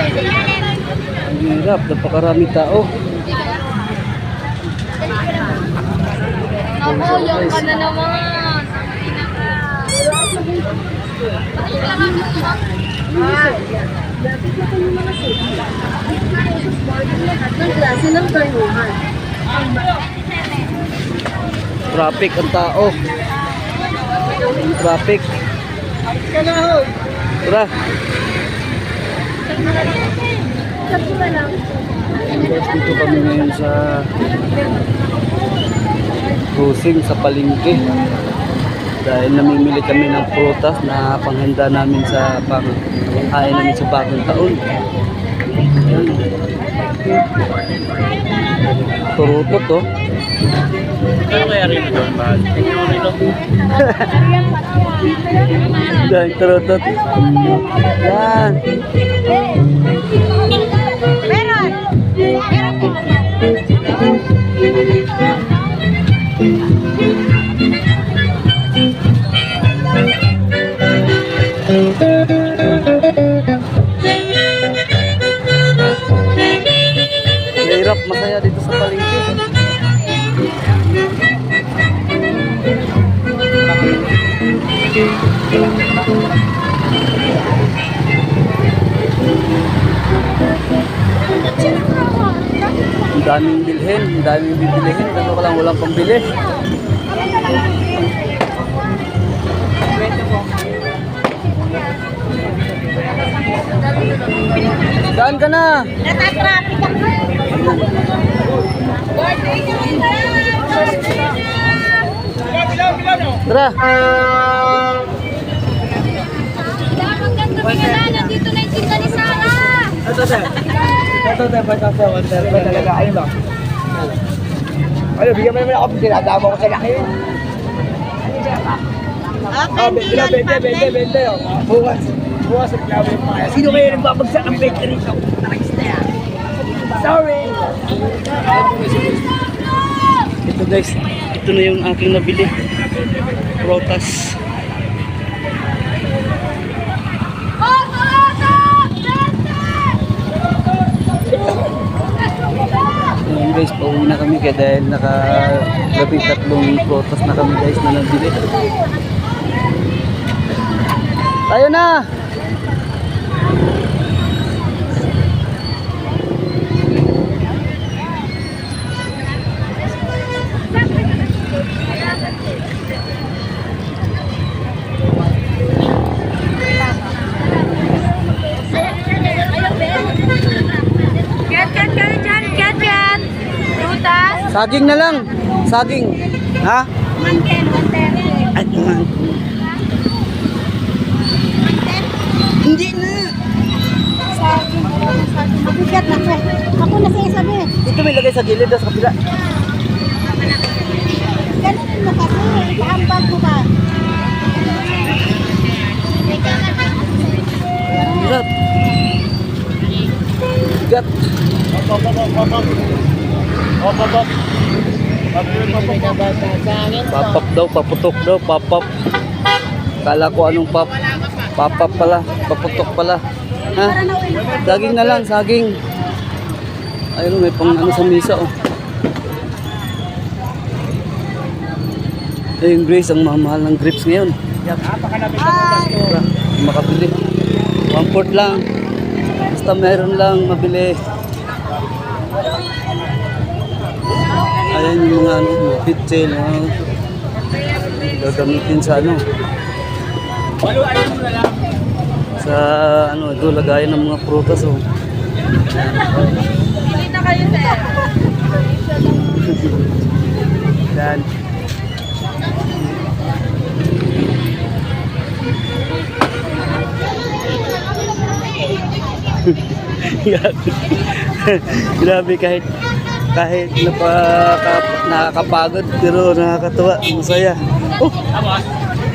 Ang hirap, napakarami tao. Ako, yung ka na naman. Traffic ang tao. Traffic. Tara. Dito kami ngayon sa cruising sa palengke. Dahil namimili kami ng prutas na panghanda namin sa panghain namin sa bagong taon. Turutot oh. Ano kaya rin ito? Dahil turutot. Yan. Meron! Mahirap, masaya dito sa palengke. Ang daming bilhin, ang daming bibilihin, kasi walang pambili. Saan ka na? Natatraffic ako. Tara. Nandito na yung tinda ni Sarah. Talaga, ayun lang. Ano, bigyan mo naman ako, dinadama ko sa laki. Bente. Bukas ang klawe yung mga. Sino kayo nagbabagsak ng bente rito? Nakista yan. Sorry! Ito guys, ito na yung aking nabili. Prutas. Ayan guys, pauwi na kami kaya dahil naka-labing 3 prutas na kami guys na nabili. Tayo na! Cat. Prutas. Saging na lang! Saging! Ha? 110. Ay, man. Hindi na! Mabigat ako. Ako na siya sabi. Ito may lagay sa gilid sa kapila. Ganun mo kasi. Hambag mo ba? Bigat. Bigat. Papap daw, paputok daw, papap. Kala ko anong pap. Papap pala, paputok pala. Ha? Saging na lang, saging. Ayun, may pang ano sa misa oh. Ayun, Grace, ang mahal ng grapes ngayon. Tara, makabili. 1/4 lang. Basta meron lang mabili. Ayan yung mga ano, mga pitchel, gagamitin sa ano. Sa ano, ito lagayan ng mga prutas oh. Hindi na kayo, sir. Yan. Grabe kahit nakakapagod pero nakakatuwa, masaya. Oh,